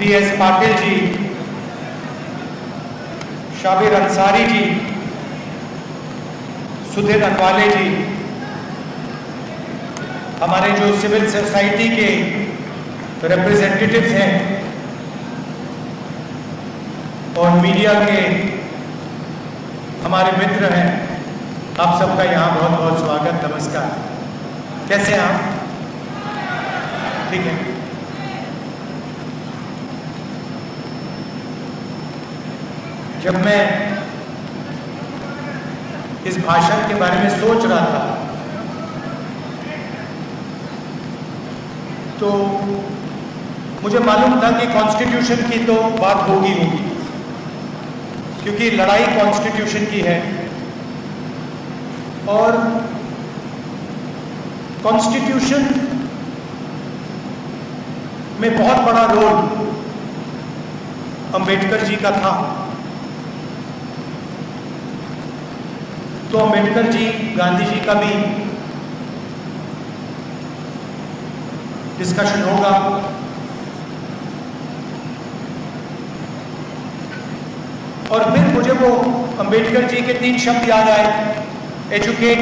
DS Patil ji, Shabir Ansari ji, Sudhir अनवाले जी, हमारे जो civil society के रिप्रेजेंटेटिव्स हैं और मीडिया के हमारे मित्र हैं, आप सबका यहाँ बहुत बहुत स्वागत, नमस्कार। कैसे हैं आप? ठीक है। जब मैं इस भाषण के बारे में सोच रहा था तो मुझे मालूम था कि कॉन्स्टिट्यूशन की तो बात होगी क्योंकि लड़ाई कॉन्स्टिट्यूशन की है और कॉन्स्टिट्यूशन में बहुत बड़ा रोल अंबेडकर जी का था। तो अंबेडकर जी, गांधी जी का भी डिस्कशन होगा। और फिर मुझे वो अंबेडकर जी के 3 शब्द याद आए, एजुकेट,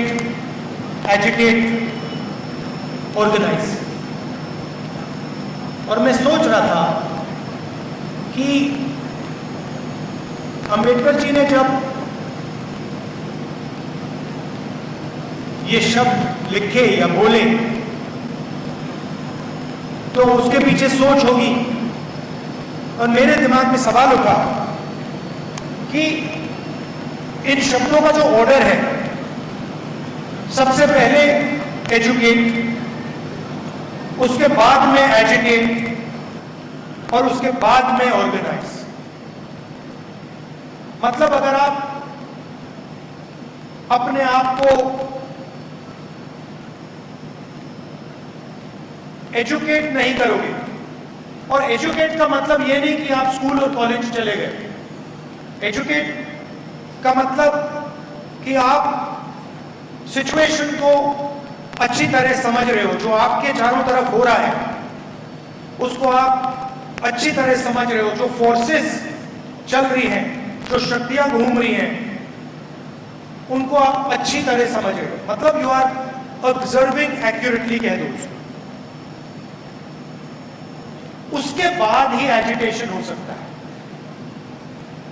एजिटेट, ऑर्गेनाइज। और मैं सोच रहा था कि अंबेडकर जी ने जब ये शब्द लिखे या बोले तो उसके पीछे सोच होगी। और मेरे दिमाग में सवाल उठा कि इन शब्दों का जो ऑर्डर है, सबसे पहले एजुकेट, उसके बाद में एजिटेट और उसके बाद में ऑर्गेनाइज। मतलब अगर आप अपने आप को एजुकेट नहीं करोगे, और एजुकेट का मतलब यह नहीं कि आप स्कूल और कॉलेज चले गए। एजुकेट का मतलब कि आप सिचुएशन को अच्छी तरह समझ रहे हो, जो आपके चारों तरफ हो रहा है उसको आप अच्छी तरह समझ रहे हो, जो फोर्सेस चल रही हैं, जो शक्तियां घूम रही हैं, उनको आप अच्छी तरह समझ रहे हो। मतलब यू आर ऑब्जर्विंग एक्यूरेटली कह दो उसको। उसके बाद ही एजिटेशन हो सकता है।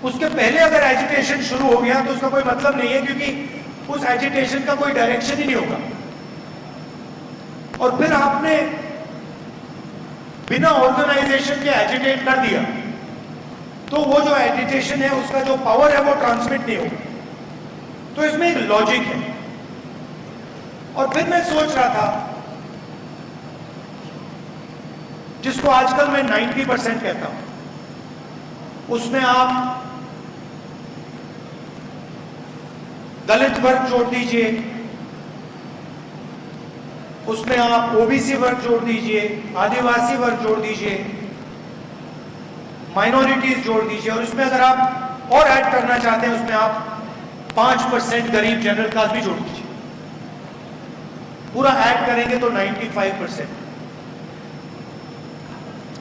उसके पहले अगर एजिटेशन शुरू हो गया तो उसका कोई मतलब नहीं है, क्योंकि उस एजिटेशन का कोई डायरेक्शन ही नहीं होगा। और फिर आपने बिना ऑर्गेनाइजेशन के एजिटेट कर दिया तो वो जो एजिटेशन है उसका जो पावर है वो ट्रांसमिट नहीं होगा। तो इसमें एक लॉजिक है। और फिर मैं सोच रहा था, जिसको आजकल मैं 90% कहता हूं, उसमें आप दलित वर्ग जोड़ दीजिए, उसमें आप ओबीसी वर्ग जोड़ दीजिए, आदिवासी वर्ग जोड़ दीजिए, माइनॉरिटीज जोड़ दीजिए, और उसमें अगर आप और ऐड करना चाहते हैं उसमें आप 5% गरीब जनरल कास्ट भी जोड़ दीजिए। पूरा ऐड करेंगे तो 95%।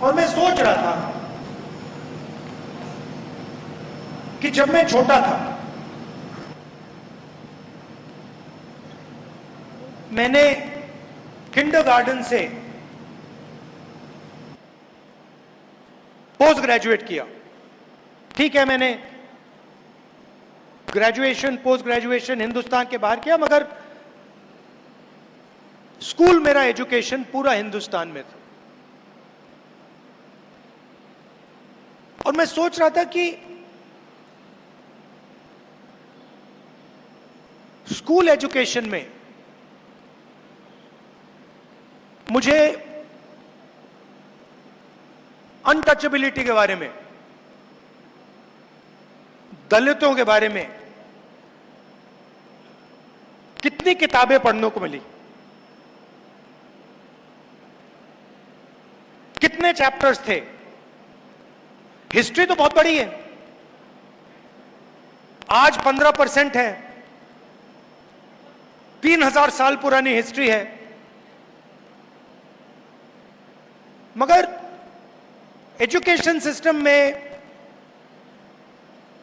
और मैं सोच रहा था कि जब मैं छोटा था मैंने किंडरगार्टन से पोस्ट ग्रेजुएट किया। ठीक है, मैंने ग्रेजुएशन, पोस्ट ग्रेजुएशन हिंदुस्तान के बाहर किया, मगर स्कूल मेरा एजुकेशन पूरा हिंदुस्तान में था। और मैं सोच रहा था कि स्कूल एजुकेशन में मुझे अनटचेबिलिटी के बारे में, दलितों के बारे में कितनी किताबें पढ़ने को मिली, कितने चैप्टर्स थे। हिस्ट्री तो बहुत बड़ी है, आज 15% है, 3000 साल पुरानी हिस्ट्री है। मगर एजुकेशन सिस्टम में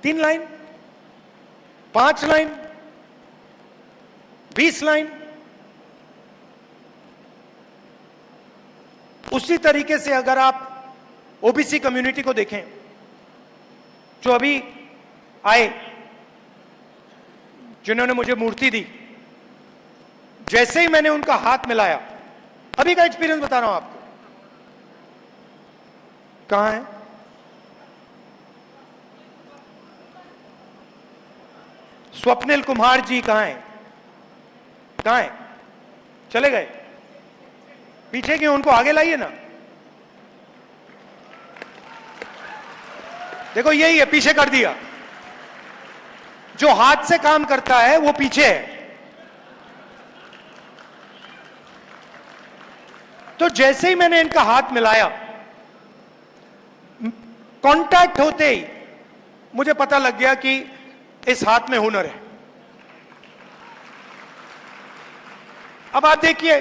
3 लाइन, 5 लाइन, 20 लाइन, उसी तरीके से अगर आप ओबीसी कम्युनिटी को देखें, जो अभी आए, जिन्होंने मुझे मूर्ति दी, जैसे ही मैंने उनका हाथ मिलाया, अभी का एक्सपीरियंस बता रहा हूं आपको। कहां है? स्वप्निल कुमार जी कहां हैं? कहां हैं? चले गए? पीछे क्यों? उनको आगे लाइए ना। देखो यही है, पीछे कर दिया। जो हाथ से काम करता है वो पीछे है। तो जैसे ही मैंने इनका हाथ मिलाया, कांटेक्ट होते ही मुझे पता लग गया कि इस हाथ में हुनर है। अब आप देखिए,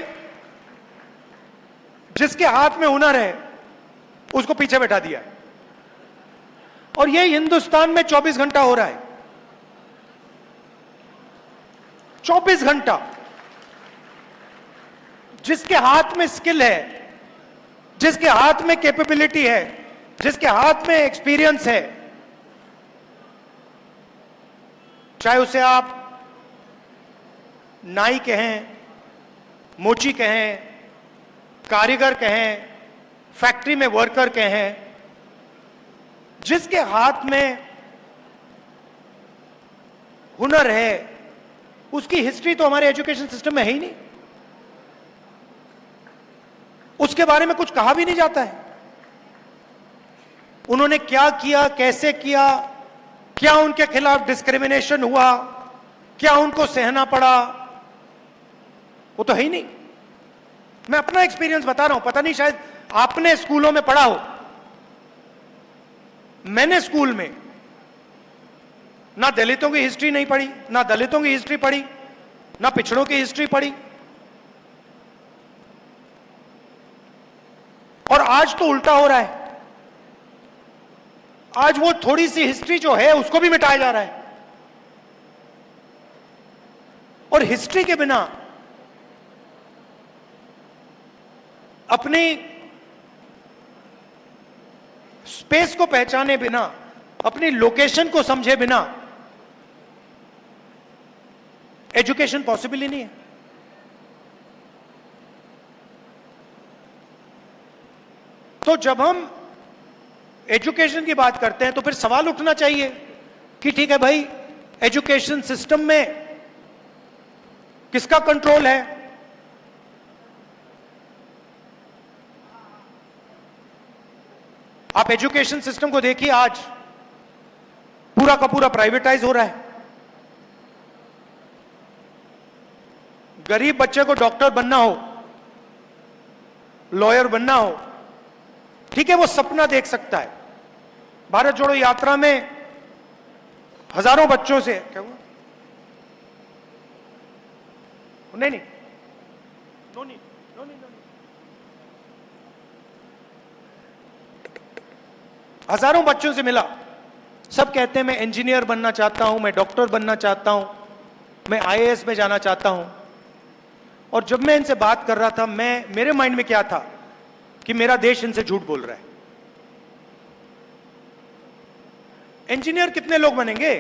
जिसके हाथ में हुनर है उसको पीछे बैठा दिया है। और ये हिंदुस्तान में 24 घंटा हो रहा है। 24 घंटा। जिसके हाथ में स्किल है, जिसके हाथ में कैपेबिलिटी है, जिसके हाथ में एक्सपीरियंस है, चाहे उसे आप नाई कहें, मोची कहें, कारीगर कहें, फैक्ट्री में वर्कर कहें, जिसके हाथ में हुनर है, उसकी हिस्ट्री तो हमारे एजुकेशन सिस्टम में है ही नहीं। उसके बारे में कुछ कहा भी नहीं जाता है। उन्होंने क्या किया, कैसे किया, क्या उनके खिलाफ डिस्क्रिमिनेशन हुआ, क्या उनको सहना पड़ा, वो तो है ही नहीं। मैं अपना एक्सपीरियंस बता रहा हूं, पता नहीं शायद आपने स्कूलों में पढ़ा हो। मैंने स्कूल में ना दलितों की हिस्ट्री नहीं पढ़ी, ना दलितों की हिस्ट्री पढ़ी, ना पिछड़ों की हिस्ट्री पढ़ी। और आज तो उल्टा हो रहा है। आज वो थोड़ी सी हिस्ट्री जो है उसको भी मिटाया जा रहा है। और हिस्ट्री के बिना, अपनी स्पेस को पहचाने बिना, अपनी लोकेशन को समझे बिना एजुकेशन पॉसिबल ही नहीं है। तो जब हम एजुकेशन की बात करते हैं तो फिर सवाल उठना चाहिए कि ठीक है भाई, एजुकेशन सिस्टम में किसका कंट्रोल है? आप एजुकेशन सिस्टम को देखिए, आज पूरा का पूरा प्राइवेटाइज हो रहा है। गरीब बच्चे को डॉक्टर बनना हो, लॉयर बनना हो, ठीक है, वो सपना देख सकता है। भारत जोड़ो यात्रा में हजारों बच्चों से, क्या हुआ? नहीं नहीं, नो नहीं, नो नहीं, नो नहीं। हजारों बच्चों से मिला, सब कहते हैं मैं इंजीनियर बनना चाहता हूं, मैं डॉक्टर बनना चाहता हूं, मैं आईएएस में जाना चाहता हूं। और जब मैं इनसे बात कर रहा था, मेरे माइंड में क्या था कि मेरा देश इनसे झूठ बोल रहा है। इंजीनियर कितने लोग बनेंगे?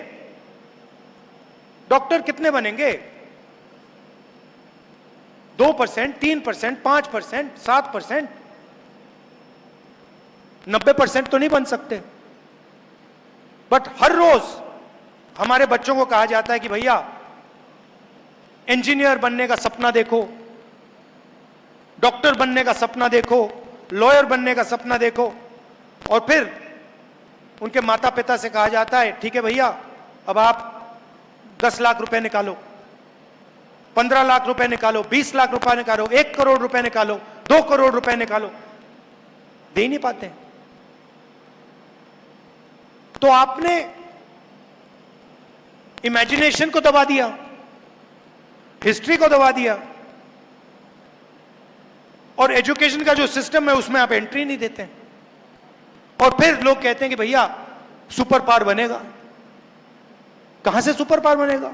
डॉक्टर कितने बनेंगे? 2%, 3%, 5%, 7%, 90% तो नहीं बन सकते। बट हर रोज हमारे बच्चों को कहा जाता है कि भैया इंजीनियर बनने का सपना देखो, डॉक्टर बनने का सपना देखो, लॉयर बनने का सपना देखो। और फिर उनके माता पिता से कहा जाता है ठीक है भैया, अब आप 10 लाख रुपए निकालो, 15 लाख रुपए निकालो, 20 लाख रुपए निकालो, 1 करोड़ रुपए निकालो, 2 करोड़ रुपए निकालो। दे ही नहीं पाते। तो आपने इमेजिनेशन को दबा दिया, हिस्ट्री को दबा दिया, और एजुकेशन का जो सिस्टम है उसमें आप एंट्री नहीं देते। और फिर लोग कहते हैं कि भैया सुपर पावर बनेगा। कहां से सुपर पावर बनेगा?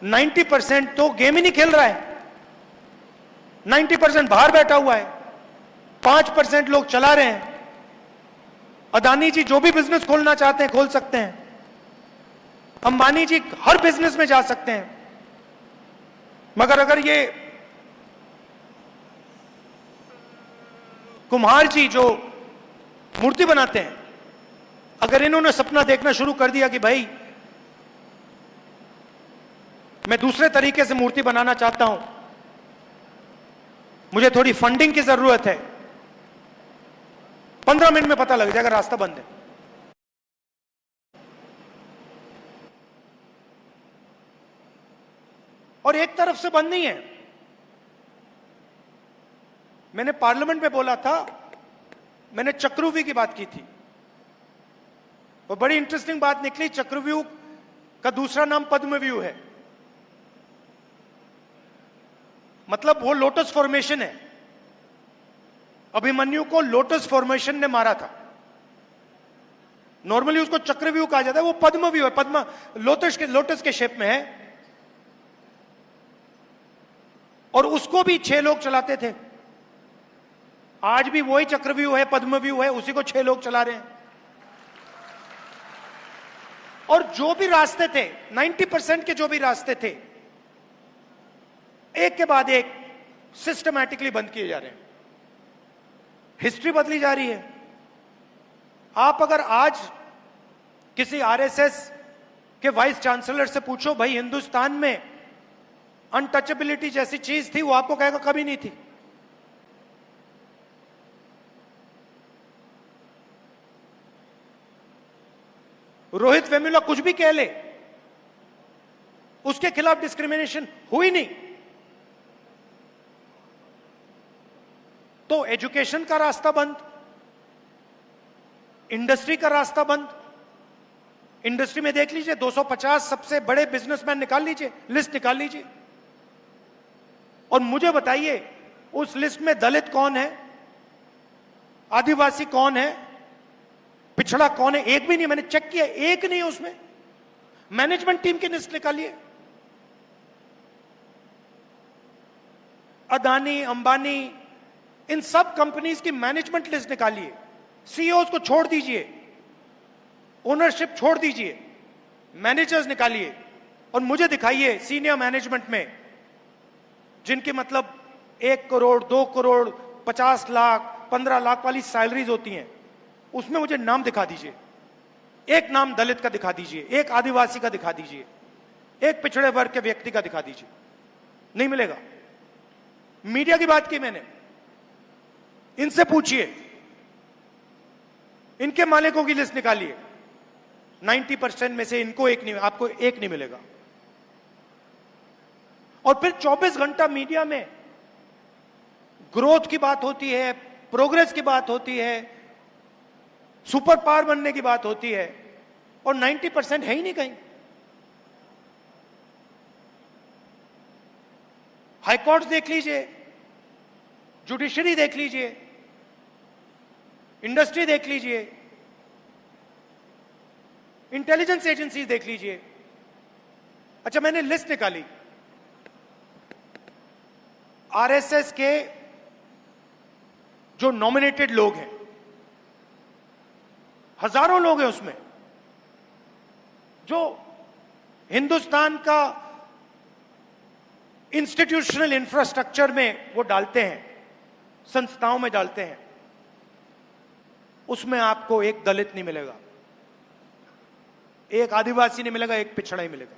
90% तो गेम ही नहीं खेल रहा है, 90% बाहर बैठा हुआ है, 5% लोग चला रहे हैं। अदानी जी जो भी बिजनेस खोलना चाहते हैं खोल सकते हैं, अंबानी जी हर बिजनेस में जा सकते हैं, मगर अगर ये कुम्हार जी जो मूर्ति बनाते हैं, अगर इन्होंने सपना देखना शुरू कर दिया कि भाई मैं दूसरे तरीके से मूर्ति बनाना चाहता हूं, मुझे थोड़ी फंडिंग की जरूरत है, 15 मिनट में पता लग जाएगा रास्ता बंद है। और एक तरफ से बंद नहीं है। मैंने पार्लियामेंट में बोला था, मैंने चक्रव्यूह की बात की थी, वो बड़ी इंटरेस्टिंग बात निकली। चक्रव्यूह का दूसरा नाम पद्मव्यूह है, मतलब वो लोटस फॉर्मेशन है। अभिमन्यु को लोटस फॉर्मेशन ने मारा था। नॉर्मली उसको चक्रव्यूह कहा जाता है, वो पद्मव्यूह है, पद्म लोटस के शेप में है। और उसको भी 6 लोग चलाते थे। आज भी वही चक्रव्यूह है, पद्मव्यूह है, उसी को 6 लोग चला रहे हैं। और जो भी रास्ते थे, 90% के जो भी रास्ते थे, एक के बाद एक सिस्टमैटिकली बंद किए जा रहे हैं। हिस्ट्री बदली जा रही है। आप अगर आज किसी आरएसएस के वाइस चांसलर से पूछो, भाई हिंदुस्तान में अनटचेबिलिटी जैसी चीज थी, वो आपको कहेगा कभी नहीं थी। रोहित वेमुला कुछ भी कह ले, उसके खिलाफ डिस्क्रिमिनेशन हुई नहीं। तो एजुकेशन का रास्ता बंद, इंडस्ट्री का रास्ता बंद। इंडस्ट्री में देख लीजिए, 250 सबसे बड़े बिजनेसमैन निकाल लीजिए, लिस्ट निकाल लीजिए, और मुझे बताइए उस लिस्ट में दलित कौन है, आदिवासी कौन है, पिछड़ा कौन है? एक भी नहीं। मैंने चेक किया, एक नहीं है उसमें। मैनेजमेंट टीम की लिस्ट निकालिए, अदानी, अंबानी, इन सब कंपनीज की मैनेजमेंट लिस्ट निकालिए। सीईओज को छोड़ दीजिए, ओनरशिप छोड़ दीजिए, मैनेजर्स निकालिए और मुझे दिखाइए सीनियर मैनेजमेंट में जिनकी मतलब 1 करोड़, 2 करोड़, 50 लाख, 15 लाख वाली सैलरीज होती हैं, उसमें मुझे नाम दिखा दीजिए। एक नाम दलित का दिखा दीजिए, एक आदिवासी का दिखा दीजिए, एक पिछड़े वर्ग के व्यक्ति का दिखा दीजिए। नहीं मिलेगा। मीडिया की बात की मैंने, इनसे पूछिए, इनके मालिकों की लिस्ट निकालिए, 90% में से इनको एक नहीं, आपको एक नहीं मिलेगा। और फिर 24 घंटा मीडिया में ग्रोथ की बात होती है, प्रोग्रेस की बात होती है, सुपर पावर बनने की बात होती है, और 90% है ही नहीं कहीं। हाईकोर्ट देख लीजिए, जुडिशरी देख लीजिए, इंडस्ट्री देख लीजिए, इंटेलिजेंस एजेंसी देख लीजिए। अच्छा, मैंने लिस्ट निकाली आरएसएस के जो नॉमिनेटेड लोग हैं, हजारों लोग हैं उसमें, जो हिंदुस्तान का इंस्टीट्यूशनल इंफ्रास्ट्रक्चर में वो डालते हैं, संस्थाओं में डालते हैं। उसमें आपको एक दलित नहीं मिलेगा, एक आदिवासी नहीं मिलेगा, एक पिछड़ा ही मिलेगा।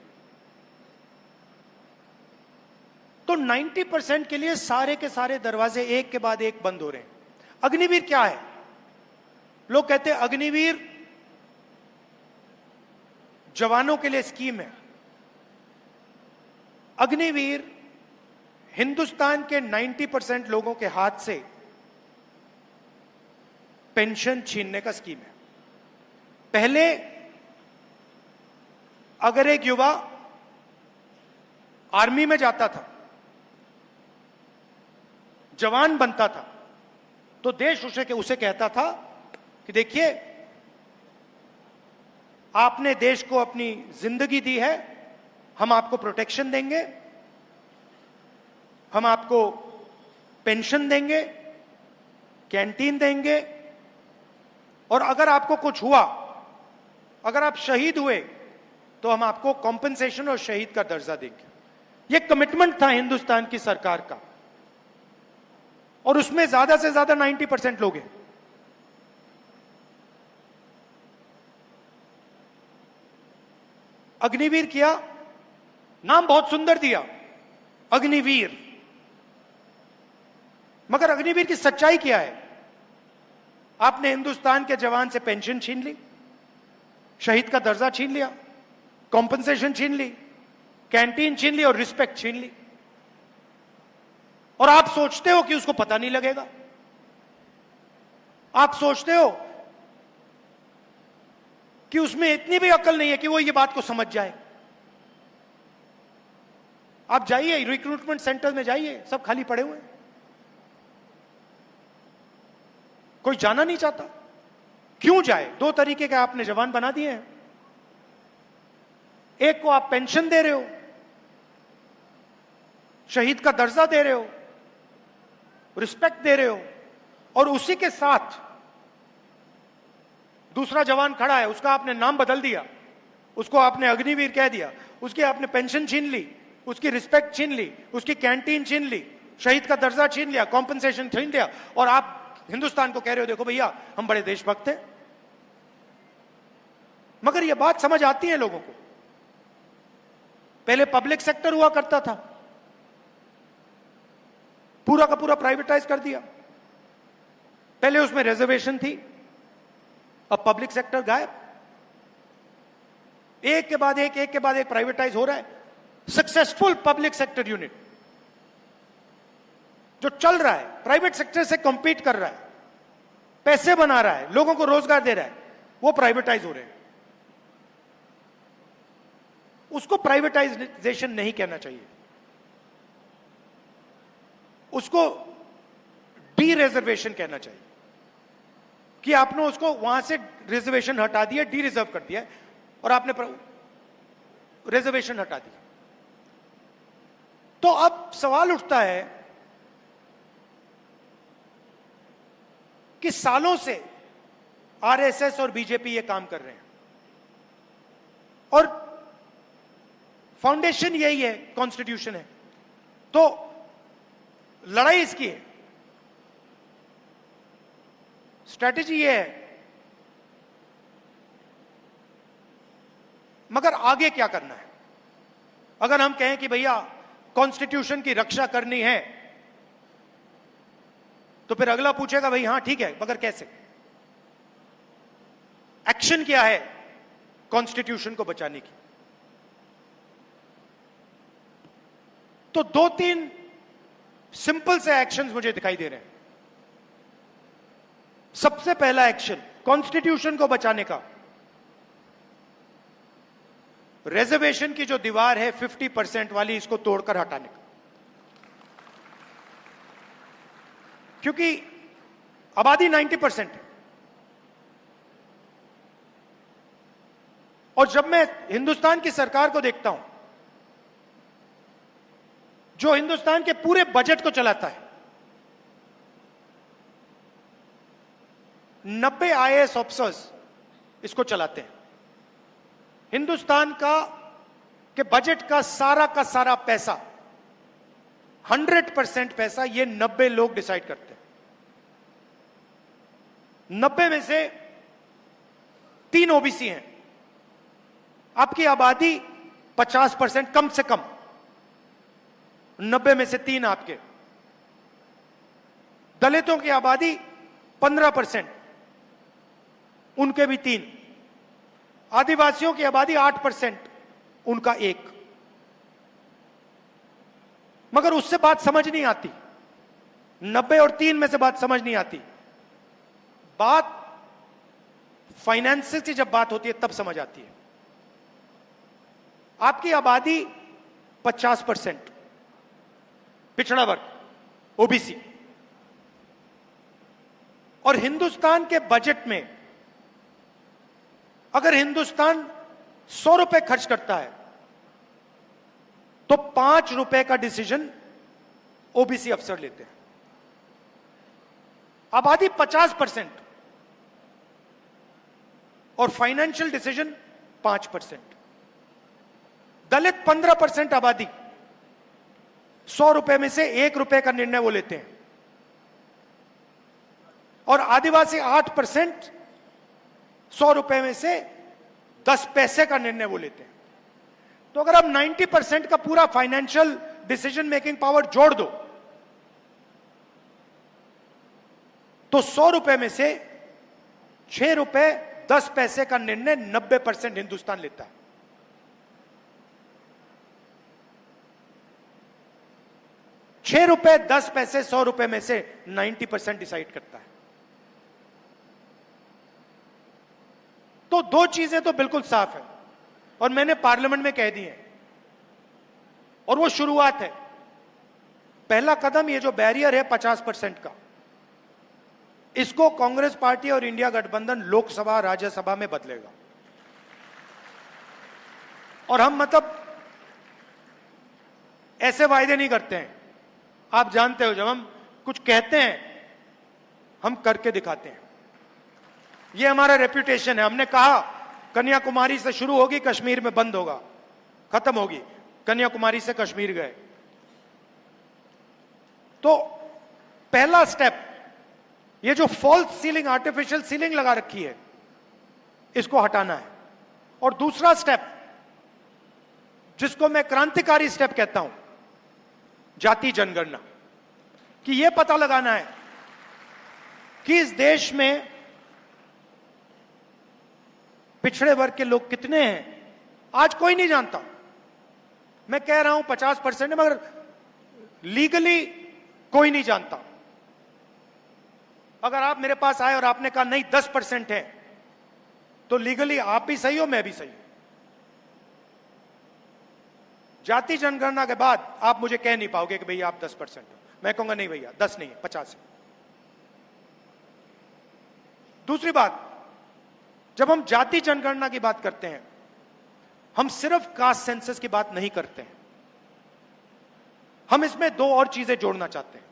तो 90% के लिए सारे के सारे दरवाजे एक के बाद एक बंद हो रहे हैं। अग्निवीर क्या है? लोग कहते हैं अग्निवीर जवानों के लिए स्कीम है। अग्निवीर हिंदुस्तान के 90% लोगों के हाथ से पेंशन छीनने का स्कीम है। पहले अगर एक युवा आर्मी में जाता था, जवान बनता था, तो देश उसे कहता था कि देखिए, आपने देश को अपनी जिंदगी दी है, हम आपको प्रोटेक्शन देंगे, हम आपको पेंशन देंगे, कैंटीन देंगे, और अगर आपको कुछ हुआ, अगर आप शहीद हुए, तो हम आपको कॉम्पेंसेशन और शहीद का दर्जा देंगे। यह कमिटमेंट था हिंदुस्तान की सरकार का, और उसमें ज्यादा से ज्यादा 90% लोग हैं। अग्निवीर किया, नाम बहुत सुंदर दिया, अग्निवीर, मगर अग्निवीर की सच्चाई क्या है? आपने हिंदुस्तान के जवान से पेंशन छीन ली, शहीद का दर्जा छीन लिया, कॉम्पेंसेशन छीन ली, कैंटीन छीन ली और रिस्पेक्ट छीन ली, और आप सोचते हो कि उसको पता नहीं लगेगा। आप सोचते हो कि उसमें इतनी भी अकल नहीं है कि वो ये बात को समझ जाए। आप जाइए रिक्रूटमेंट सेंटर में, जाइए, सब खाली पड़े हुए हैं, कोई जाना नहीं चाहता। क्यों जाए? दो तरीके के आपने जवान बना दिए हैं। एक को आप पेंशन दे रहे हो, शहीद का दर्जा दे रहे हो, रिस्पेक्ट दे रहे हो, और उसी के साथ दूसरा जवान खड़ा है, उसका आपने नाम बदल दिया, उसको आपने अग्निवीर कह दिया, उसकी आपने पेंशन छीन ली, उसकी रिस्पेक्ट छीन ली, उसकी कैंटीन छीन ली, शहीद का दर्जा छीन लिया, कॉम्पेंसेशन छीन लिया, और आप हिंदुस्तान को कह रहे हो देखो भैया हम बड़े देशभक्त हैं। मगर यह बात समझ आती है लोगों को। पहले पब्लिक सेक्टर हुआ करता था, पूरा का पूरा प्राइवेटाइज कर दिया। पहले उसमें रिजर्वेशन थी, अब पब्लिक सेक्टर गायब। एक के बाद एक प्राइवेटाइज हो रहा है। सक्सेसफुल पब्लिक सेक्टर यूनिट जो चल रहा है, प्राइवेट सेक्टर से कॉम्पीट कर रहा है, पैसे बना रहा है, लोगों को रोजगार दे रहा है, वो प्राइवेटाइज हो रहे हैं। उसको प्राइवेटाइजेशन नहीं कहना चाहिए, उसको डी रिजर्वेशन कहना चाहिए, कि आपने उसको वहां से रिजर्वेशन हटा दिया, डी रिजर्व कर दिया, और आपने रिजर्वेशन हटा दिया। तो अब सवाल उठता है कि सालों से आरएसएस और बीजेपी ये काम कर रहे हैं, और फाउंडेशन यही है, कॉन्स्टिट्यूशन है, तो लड़ाई इसकी है, स्ट्रैटेजी ये है। मगर आगे क्या करना है? अगर हम कहें कि भैया कॉन्स्टिट्यूशन की रक्षा करनी है, तो फिर अगला पूछेगा भाई हाँ ठीक है, मगर कैसे? एक्शन क्या है कॉन्स्टिट्यूशन को बचाने की? तो दो तीन सिंपल से एक्शंस मुझे दिखाई दे रहे हैं। सबसे पहला एक्शन कॉन्स्टिट्यूशन को बचाने का, रिजर्वेशन की जो दीवार है 50% वाली, इसको तोड़कर हटाने का। क्योंकि आबादी 90% है, और जब मैं हिंदुस्तान की सरकार को देखता हूं, जो हिंदुस्तान के पूरे बजट को चलाता है, 90 आईएएस ऑफिसर्स इसको चलाते हैं। हिंदुस्तान के बजट का सारा पैसा, 100% पैसा ये 90 लोग डिसाइड करते हैं। 90 में से 3 ओबीसी हैं। आपकी आबादी 50% कम से कम, 90 में से 3 आपके। दलितों की आबादी 15%, उनके भी 3। आदिवासियों की आबादी 8%, उनका 1। मगर उससे बात समझ नहीं आती, 90 और 3 में से बात समझ नहीं आती। बात फाइनेंस की जब बात होती है तब समझ आती है। आपकी आबादी 50%, पिछड़ा वर्ग, ओबीसी। और हिंदुस्तान के बजट में अगर हिंदुस्तान 100 रुपए खर्च करता है तो 5 रुपए का डिसीजन ओबीसी अफसर लेते हैं। आबादी 50% और फाइनेंशियल डिसीजन 5%। दलित 15% आबादी, 100 रुपए में से 1 रुपए का निर्णय वो लेते हैं। और आदिवासी 8%, 100 रुपए में से 10 पैसे का निर्णय वो लेते हैं। तो अगर आप 90% का पूरा फाइनेंशियल डिसीजन मेकिंग पावर जोड़ दो तो 100 रुपए में से 6 रुपए 10 पैसे का निर्णय 90% हिंदुस्तान लेता है। ₹6 100 रुपए में से 90% डिसाइड करता है। तो दो चीजें तो बिल्कुल साफ है और मैंने पार्लियामेंट में कह दी है और वो शुरुआत है। पहला कदम ये जो बैरियर है 50% का, इसको कांग्रेस पार्टी और इंडिया गठबंधन लोकसभा राज्यसभा में बदलेगा। और हम मतलब ऐसे वायदे नहीं करते हैं, आप जानते हो, जब हम कुछ कहते हैं हम करके दिखाते हैं। ये हमारा रेप्यूटेशन है। हमने कहा कन्याकुमारी से शुरू होगी, कश्मीर में बंद होगा, खत्म होगी। कन्याकुमारी से कश्मीर गए। तो पहला स्टेप, ये जो फॉल्स सीलिंग, आर्टिफिशियल सीलिंग लगा रखी है, इसको हटाना है। और दूसरा स्टेप, जिसको मैं क्रांतिकारी स्टेप कहता हूं, जाति जनगणना, कि यह पता लगाना है कि इस देश में पिछड़े वर्ग के लोग कितने हैं। आज कोई नहीं जानता। मैं कह रहा हूं 50% है, मगर लीगली कोई नहीं जानता। अगर आप मेरे पास आए और आपने कहा नहीं 10% है, तो लीगली आप भी सही हो, मैं भी सही हूं। जाति जनगणना के बाद आप मुझे कह नहीं पाओगे कि भैया आप 10% हो। मैं कहूंगा नहीं भैया 10 नहीं है, 50 है। दूसरी बात, जब हम जाति जनगणना की बात करते हैं, हम सिर्फ कास्ट सेंसस की बात नहीं करते हैं, हम इसमें दो और चीजें जोड़ना चाहते हैं।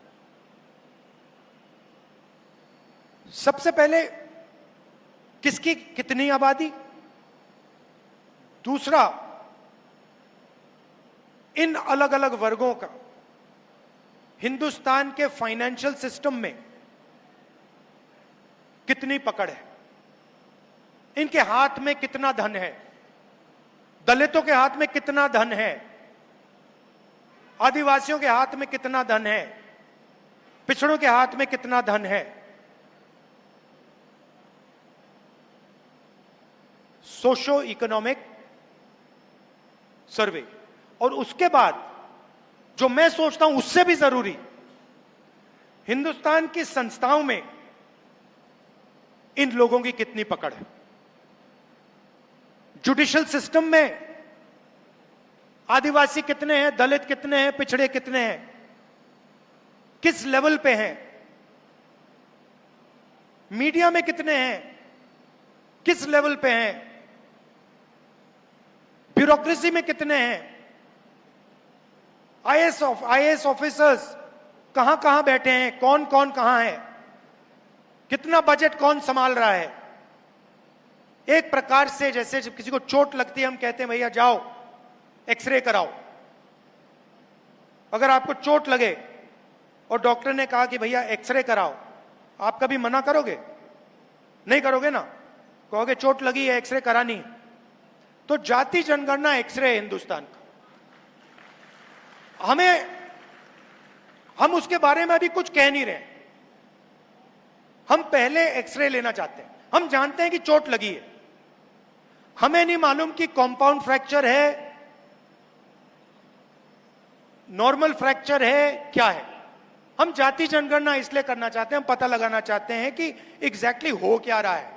सबसे पहले, किसकी कितनी आबादी। दूसरा, इन अलग अलग वर्गों का हिंदुस्तान के फाइनेंशियल सिस्टम में कितनी पकड़ है, इनके हाथ में कितना धन है। दलितों के हाथ में कितना धन है, आदिवासियों के हाथ में कितना धन है, पिछड़ों के हाथ में कितना धन है। Socio economic survey. और उसके बाद जो मैं सोचता हूं उससे भी जरूरी, हिंदुस्तान की संस्थाओं में इन लोगों की कितनी पकड़ है। जुडिशियल सिस्टम में आदिवासी कितने हैं, दलित कितने हैं, पिछड़े कितने हैं, किस लेवल पे हैं। मीडिया में कितने हैं, किस लेवल पे हैं। ब्यूरोक्रेसी में कितने हैं। आईएएस ऑफिसर्स कहां कहां बैठे हैं, कौन कौन कहां है, कितना बजट कौन संभाल रहा है। एक प्रकार से जैसे जब किसी को चोट लगती है, हम कहते हैं भैया जाओ एक्सरे कराओ। अगर आपको चोट लगे और डॉक्टर ने कहा कि भैया एक्सरे कराओ, आप कभी मना करोगे? नहीं करोगे ना, कहोगे चोट लगी है, एक्सरे करानी है। तो जाति जनगणना एक्सरे है हिंदुस्तान का। हम उसके बारे में अभी कुछ कह नहीं रहे। हम पहले एक्सरे लेना चाहते हैं। हम जानते हैं कि चोट लगी है, हमें नहीं मालूम कि कॉम्पाउंड फ्रैक्चर है, नॉर्मल फ्रैक्चर है, क्या है। हम जाति जनगणना इसलिए करना चाहते हैं, हम पता लगाना चाहते हैं कि एग्जैक्टली हो क्या रहा है।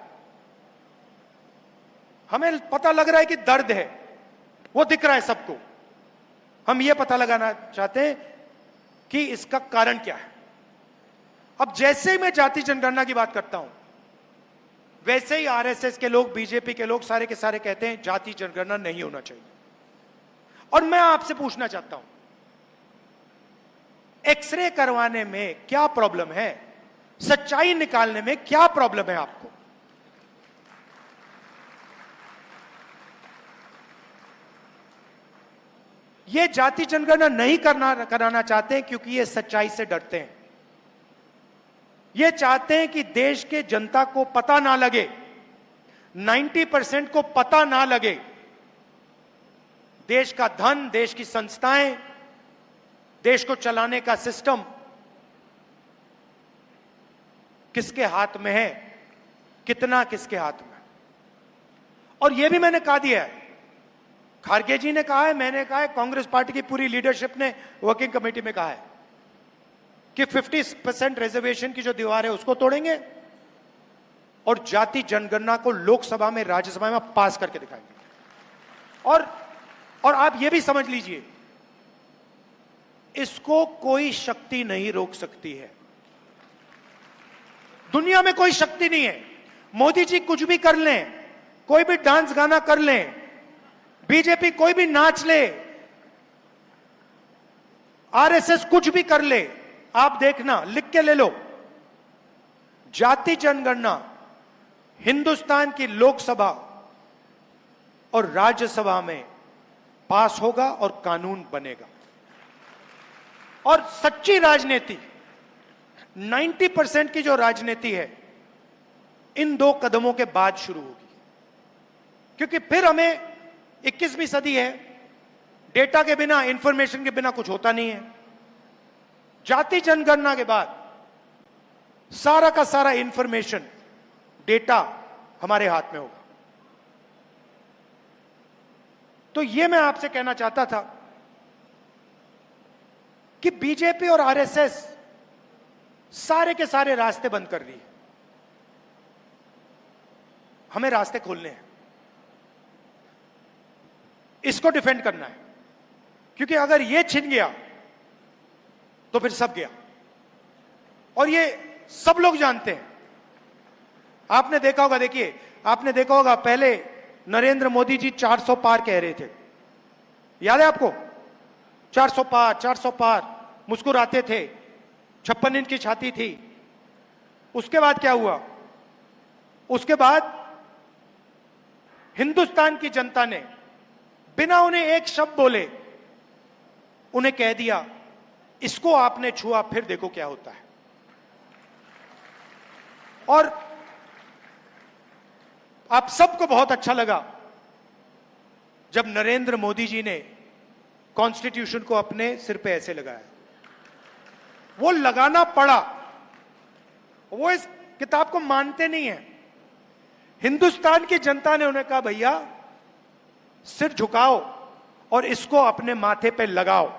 हमें पता लग रहा है कि दर्द है, वो दिख रहा है सबको। हम ये पता लगाना चाहते हैं कि इसका कारण क्या है। अब जैसे ही मैं जाति जनगणना की बात करता हूं, वैसे ही आरएसएस के लोग, बीजेपी के लोग सारे के सारे कहते हैं जाति जनगणना नहीं होना चाहिए। और मैं आपसे पूछना चाहता हूं, एक्सरे करवाने में क्या प्रॉब्लम है? सच्चाई निकालने में क्या प्रॉब्लम है आपको? ये जाति जनगणना नहीं कराना चाहते हैं क्योंकि ये सच्चाई से डरते हैं। ये चाहते हैं कि देश के जनता को पता ना लगे, 90% को पता ना लगे, देश का धन, देश की संस्थाएं, देश को चलाने का सिस्टम किसके हाथ में है, कितना किसके हाथ में। और यह भी मैंने कहा दिया है, खारगे जी ने कहा है, मैंने कहा है, कांग्रेस पार्टी की पूरी लीडरशिप ने वर्किंग कमेटी में कहा है कि 50% रिजर्वेशन की जो दीवार है उसको तोड़ेंगे और जाति जनगणना को लोकसभा में, राज्यसभा में पास करके दिखाएंगे। और आप यह भी समझ लीजिए, इसको कोई शक्ति नहीं रोक सकती है। दुनिया में कोई शक्ति नहीं है। मोदी जी कुछ भी कर लें, कोई भी डांस गाना कर लें, बीजेपी कोई भी नाच ले, आरएसएस कुछ भी कर ले, आप देखना, लिख के ले लो, जाति जनगणना हिंदुस्तान की लोकसभा और राज्यसभा में पास होगा और कानून बनेगा। और सच्ची राजनीति, 90% की जो राजनीति है, इन दो कदमों के बाद शुरू होगी। क्योंकि फिर हमें 21वीं सदी है, डेटा के बिना, इंफॉर्मेशन के बिना कुछ होता नहीं है। जाति जनगणना के बाद सारा का सारा इंफॉर्मेशन, डेटा हमारे हाथ में होगा। तो यह मैं आपसे कहना चाहता था कि बीजेपी और आरएसएस सारे के सारे रास्ते बंद कर रही है। हमें रास्ते खोलने हैं, इसको डिफेंड करना है, क्योंकि अगर यह छिन गया तो फिर सब गया। और ये सब लोग जानते हैं। आपने देखा होगा, देखिए, आपने देखा होगा, पहले नरेंद्र मोदी जी 400 पार कह रहे थे, याद है आपको? 400 पार, 400 पार, मुस्कुराते थे, 56 इंच की छाती थी। उसके बाद क्या हुआ? उसके बाद हिंदुस्तान की जनता ने बिना उन्हें एक शब्द बोले उन्हें कह दिया, इसको आपने छुआ, फिर देखो क्या होता है। और आप सबको बहुत अच्छा लगा जब नरेंद्र मोदी जी ने कॉन्स्टिट्यूशन को अपने सिर पे ऐसे लगाया। वो लगाना पड़ा, वो इस किताब को मानते नहीं है। हिंदुस्तान की जनता ने उन्हें कहा, भैया सिर झुकाओ और इसको अपने माथे पे लगाओ,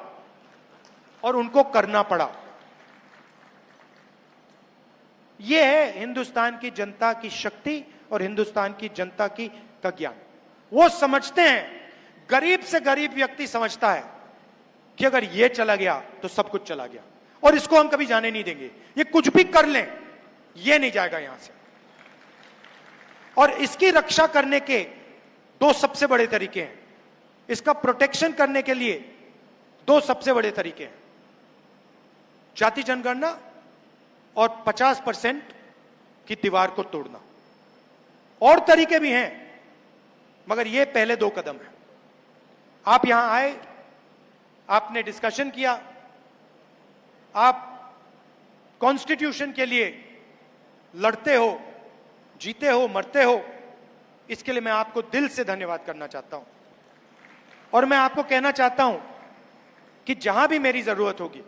और उनको करना पड़ा। यह है हिंदुस्तान की जनता की शक्ति और हिंदुस्तान की जनता का ज्ञान। वो समझते हैं, गरीब से गरीब व्यक्ति समझता है कि अगर यह चला गया तो सब कुछ चला गया, और इसको हम कभी जाने नहीं देंगे। ये कुछ भी कर लें, यह नहीं जाएगा यहां से। और इसकी रक्षा करने के दो सबसे बड़े तरीके हैं। इसका प्रोटेक्शन करने के लिए दो सबसे बड़े तरीके हैं, जाति जनगणना और 50% की दीवार को तोड़ना। और तरीके भी हैं, मगर ये पहले दो कदम हैं। आप यहां आए, आपने डिस्कशन किया, आप कॉन्स्टिट्यूशन के लिए लड़ते हो, जीते हो, मरते हो, इसके लिए मैं आपको दिल से धन्यवाद करना चाहता हूं। और मैं आपको कहना चाहता हूं कि जहां भी मेरी जरूरत होगी,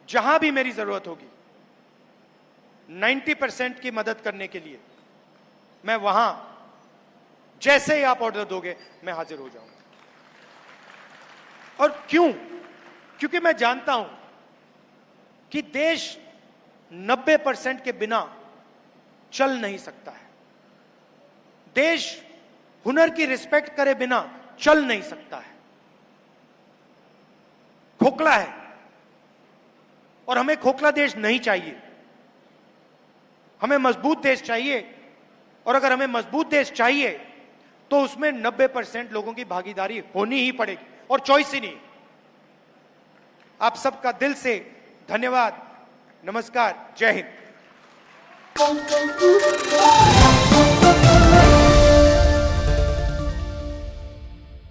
जहां भी मेरी जरूरत होगी 90% की मदद करने के लिए, मैं वहां, जैसे ही आप ऑर्डर दोगे, मैं हाजिर हो जाऊंगा। और क्यों? क्योंकि मैं जानता हूं कि देश 90% के बिना चल नहीं सकता है। देश हुनर की रिस्पेक्ट करे बिना चल नहीं सकता है, खोखला है। और हमें खोखला देश नहीं चाहिए, हमें मजबूत देश चाहिए। और अगर हमें मजबूत देश चाहिए तो उसमें 90% लोगों की भागीदारी होनी ही पड़ेगी और चॉइस ही नहीं। आप सबका दिल से धन्यवाद, नमस्कार, जय हिंद।